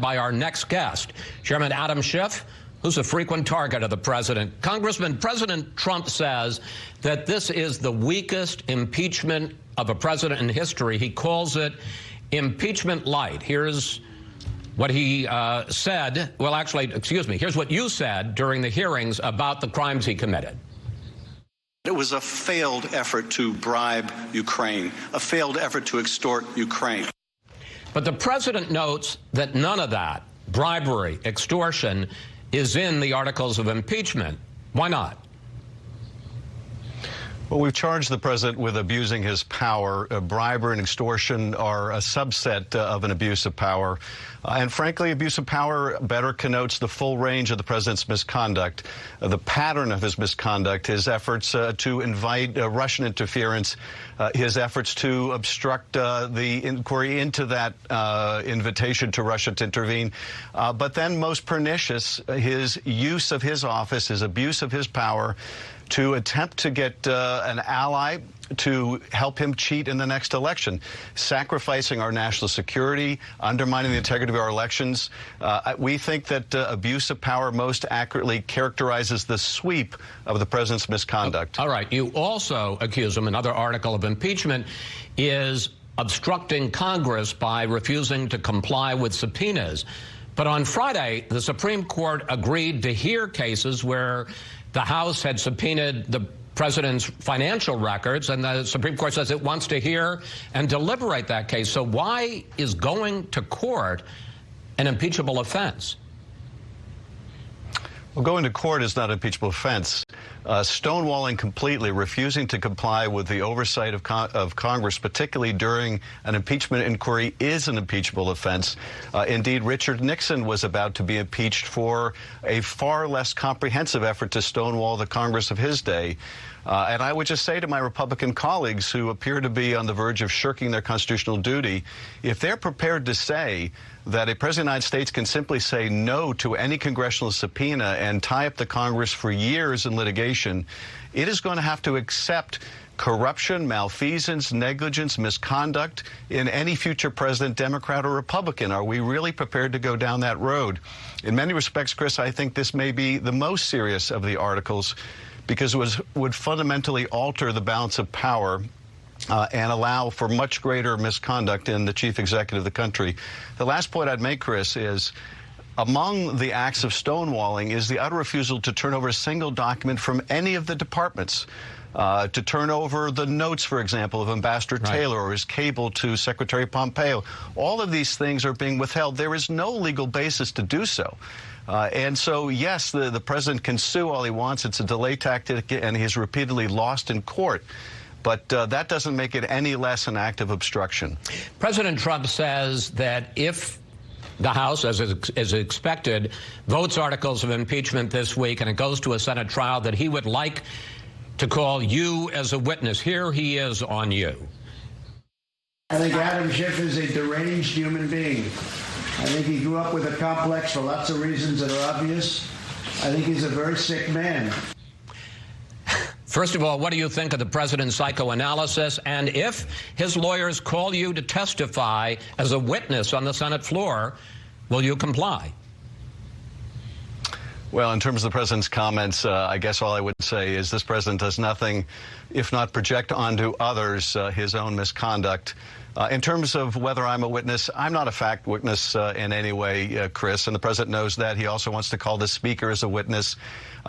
By our next guest, Chairman Adam Schiff, who's a frequent target of the president. Congressman, President Trump says that this is the weakest impeachment of a president in history. He calls it impeachment light. Here's what he said. Well, actually, excuse me. Here's what you said during the hearings about the crimes he committed. It was a failed effort to bribe Ukraine, a failed effort to extort Ukraine. But the president notes that none of that, bribery, extortion, is in the articles of impeachment. Why not? Well, we've charged the president with abusing his power. Bribery and extortion are a subset of an abuse of power. And frankly, abuse of power better connotes the full range of the president's misconduct, the pattern of his misconduct, his efforts to invite Russian interference, his efforts to obstruct the inquiry into that invitation to Russia to intervene. But then most pernicious, his use of his office, his abuse of his power to attempt to get an ally to help him cheat in the next election, sacrificing our national security, undermining the integrity of our elections. We think that abuse of power most accurately characterizes the sweep of the president's misconduct. All right. You also accuse him, another article of impeachment is obstructing Congress by refusing to comply with subpoenas. But on Friday, the Supreme Court agreed to hear cases where the House had subpoenaed the president's financial records, and the Supreme Court says it wants to hear and deliberate that case. So why is going to court an impeachable offense? Well, going to court is not an impeachable offense. Stonewalling completely, refusing to comply with the oversight of Congress, particularly during an impeachment inquiry, is an impeachable offense. Indeed, Richard Nixon was about to be impeached for a far less comprehensive effort to stonewall the Congress of his day. And I would just say to my Republican colleagues who appear to be on the verge of shirking their constitutional duty, if they're prepared to say that a president of the United States can simply say no to any congressional subpoena and tie up the Congress for years in litigation, it is going to have to accept corruption, malfeasance, negligence, misconduct in any future president, Democrat or Republican. Are we really prepared to go down that road? In many respects, Chris, I think this may be the most serious of the articles, because it would fundamentally alter the balance of power and allow for much greater misconduct in the chief executive of the country. The last point I'd make, Chris, is among the acts of stonewalling is the utter refusal to turn over a single document from any of the departments. To turn over the notes, for example, of Ambassador Taylor or his cable to Secretary Pompeo. All of these things are being withheld. There is no legal basis to do so. And so, yes, the president can sue all he wants. It's a delay tactic, and he's repeatedly lost in court. But that doesn't make it any less an act of obstruction. President Trump says that if the House, as is expected, votes articles of impeachment this week and it goes to a Senate trial, that he would like to call you as a witness. Here he is on you. I think Adam Schiff is a deranged human being. I think he grew up with a complex for lots of reasons that are obvious. I think he's a very sick man. First of all, what do you think of the president's psychoanalysis? And if his lawyers call you to testify as a witness on the Senate floor, will you comply? Well, in terms of the president's comments, I guess all I would say is this president does nothing if not project onto others his own misconduct. In terms of whether I'm a witness, I'm not a fact witness in any way, Chris, and the president knows that. He also wants to call the speaker as a witness.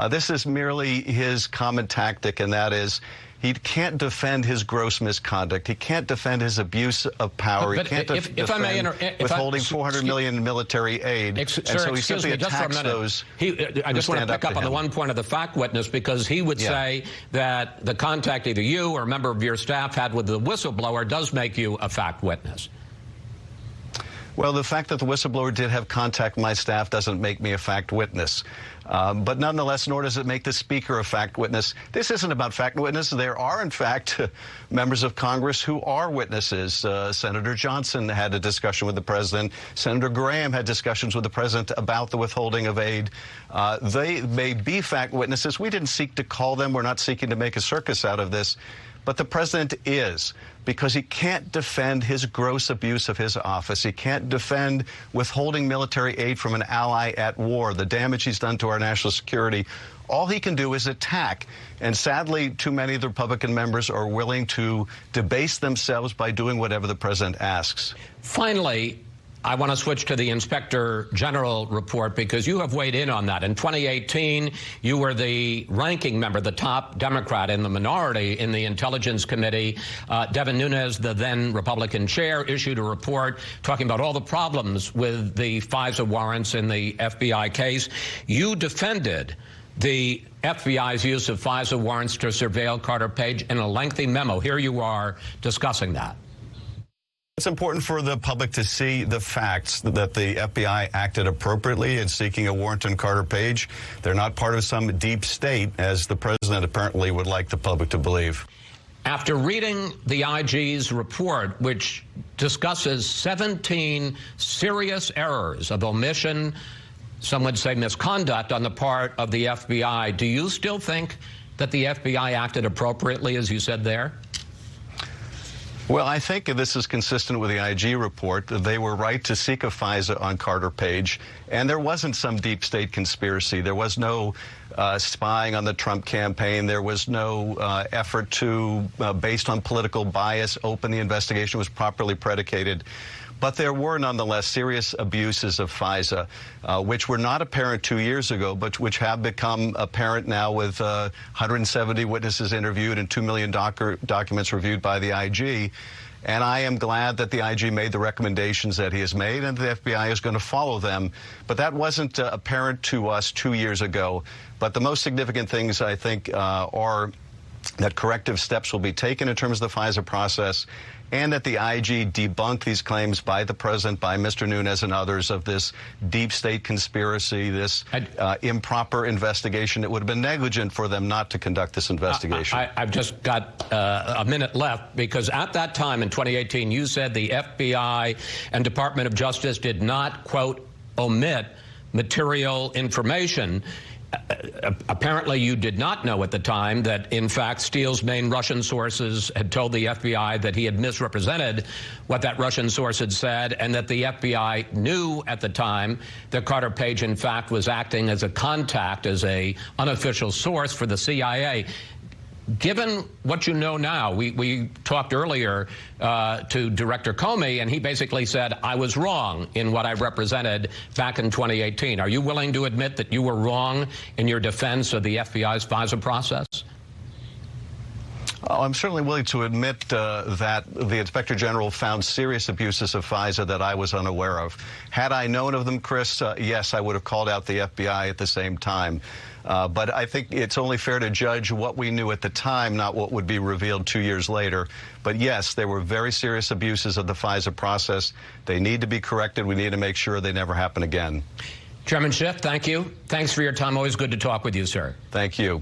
This is merely his common tactic, and that is he can't defend his gross misconduct. He can't defend his abuse of power. But he can't defend withholding $400 million in military aid. And so he simply attacks those. I just want to pick up on the one point of the fact witness, because he would say that the contact either you or a member of your staff had with the whistleblower does make you a fact witness. Well, the fact that the whistleblower did have contact with my staff doesn't make me a fact witness. But nonetheless, nor does it make the speaker a fact witness. This isn't about fact witness. There are, in fact, members of Congress who are witnesses. Senator Johnson had a discussion with the president. Senator Graham had discussions with the president about the withholding of aid. They may be fact witnesses. We didn't seek to call them. We're not seeking to make a circus out of this. but the president is, because he can't defend his gross abuse of his office. He can't defend withholding military aid from an ally at war, the damage he's done to our national security. All he can do is attack. And sadly, too many of the Republican members are willing to debase themselves by doing whatever the president asks. Finally, I want to switch to the Inspector General report, because you have weighed in on that. In 2018, you were the ranking member, the top Democrat in the minority in the Intelligence Committee. Devin Nunes, the then Republican chair, issued a report talking about all the problems with the FISA warrants in the FBI case. You defended the FBI's use of FISA warrants to surveil Carter Page in a lengthy memo. Here you are discussing that. It's important for the public to see the facts that the FBI acted appropriately in seeking a warrant on Carter Page. They're not part of some deep state, as the president apparently would like the public to believe. After reading the IG's report, which discusses 17 serious errors of omission, some would say misconduct on the part of the FBI, do you still think that the FBI acted appropriately, as you said there? Well, I think this is consistent with the IG report. They were right to seek a FISA on Carter Page, and there wasn't some deep state conspiracy. There was no spying on the Trump campaign. There was no effort to, based on political bias, open the investigation. It was properly predicated. But there were nonetheless serious abuses of FISA, which were not apparent 2 years ago, but which have become apparent now with 170 witnesses interviewed and 2 million documents reviewed by the IG. And I am glad that the IG made the recommendations that he has made, and the FBI is going to follow them. But that wasn't apparent to us 2 years ago. But the most significant things, I think, are that corrective steps will be taken in terms of the FISA process, and that the IG debunked these claims by the president, by Mr. Nunes and others, of this deep state conspiracy, this improper investigation. It would have been negligent for them not to conduct this investigation. I've just got a minute left, because at that time in 2018, you said the FBI and Department of Justice did not, quote, omit material information. Apparently, you did not know at the time that, in fact, Steele's main Russian sources had told the FBI that he had misrepresented what that Russian source had said, and that the FBI knew at the time that Carter Page, in fact, was acting as a contact, as an unofficial source for the CIA. Given what you know now, we talked earlier to Director Comey, and he basically said, I was wrong in what I represented back in 2018. Are you willing to admit that you were wrong in your defense of the FBI's FISA process? Oh, I'm certainly willing to admit that the Inspector General found serious abuses of FISA that I was unaware of. Had I known of them, Chris, yes, I would have called out the FBI at the same time. But I think it's only fair to judge what we knew at the time, not what would be revealed 2 years later. But yes, there were very serious abuses of the FISA process. They need to be corrected. We need to make sure they never happen again. Chairman Schiff, thank you. Thanks for your time. Always good to talk with you, sir. Thank you.